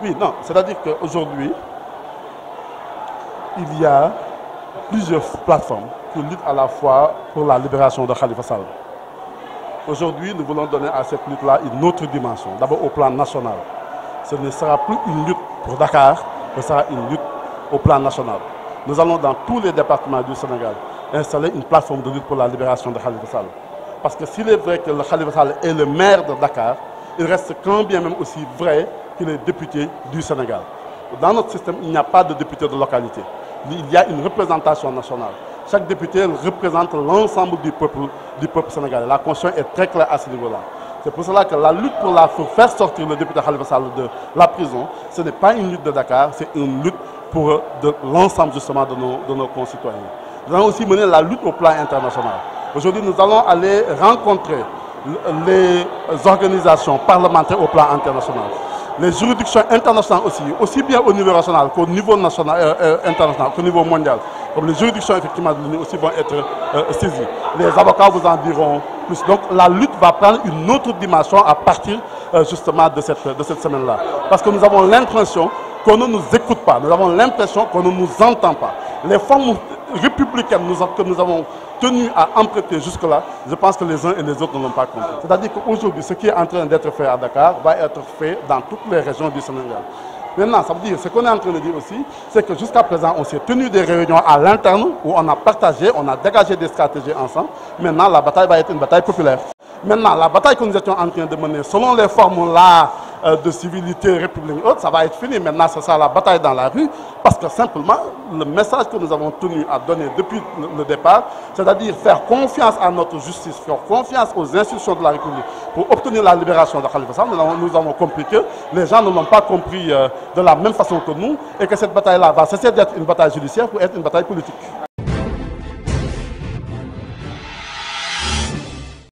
Oui, non, c'est-à-dire qu'aujourd'hui, il y a plusieurs plateformes qui luttent à la fois pour la libération de Khalifa Sall. Aujourd'hui, nous voulons donner à cette lutte-là une autre dimension, d'abord au plan national. Ce ne sera plus une lutte pour Dakar, ce sera une lutte au plan national. Nous allons dans tous les départements du Sénégal installer une plateforme de lutte pour la libération de Khalifa Sall. Parce que s'il est vrai que le Khalifa Sall est le maire de Dakar, il reste quand bien même aussi vrai qu'il est député du Sénégal. Dans notre système, il n'y a pas de député de localité. Il y a une représentation nationale. Chaque député représente l'ensemble du peuple sénégalais. La Constitution est très claire à ce niveau-là. C'est pour cela que la lutte pour faire sortir le député Khalifa Sall de la prison, ce n'est pas une lutte de Dakar, c'est une lutte pour l'ensemble justement de nos concitoyens. Nous allons aussi mener la lutte au plan international. Aujourd'hui, nous allons aller rencontrer les organisations parlementaires au plan international. Les juridictions internationales aussi bien au niveau national qu'au niveau international, qu'au niveau mondial. Comme les juridictions effectivement de l'Union aussi vont être saisies. Les avocats vous en diront plus. Donc la lutte va prendre une autre dimension à partir justement de cette semaine-là. Parce que nous avons l'impression qu'on ne nous écoute pas. Nous avons l'impression qu'on ne nous entend pas. Les formes républicaines que nous avons tenu à emprunter jusque-là, je pense que les uns et les autres ne l'ont pas compris. C'est-à-dire qu'aujourd'hui, ce qui est en train d'être fait à Dakar va être fait dans toutes les régions du Sénégal. Maintenant, ça veut dire, ce qu'on est en train de dire aussi, c'est que jusqu'à présent, on s'est tenu des réunions à l'interne où on a partagé, on a dégagé des stratégies ensemble. Maintenant, la bataille va être une bataille populaire. Maintenant, la bataille que nous étions en train de mener, selon les formules-là de civilité, république et autres, ça va être fini. Maintenant, ce sera la bataille dans la rue, parce que simplement, le message que nous avons tenu à donner depuis le départ, c'est-à-dire faire confiance à notre justice, faire confiance aux institutions de la République pour obtenir la libération de Khalifa Sall. Nous avons compris que les gens ne l'ont pas compris de la même façon que nous, et que cette bataille-là va cesser d'être une bataille judiciaire pour être une bataille politique.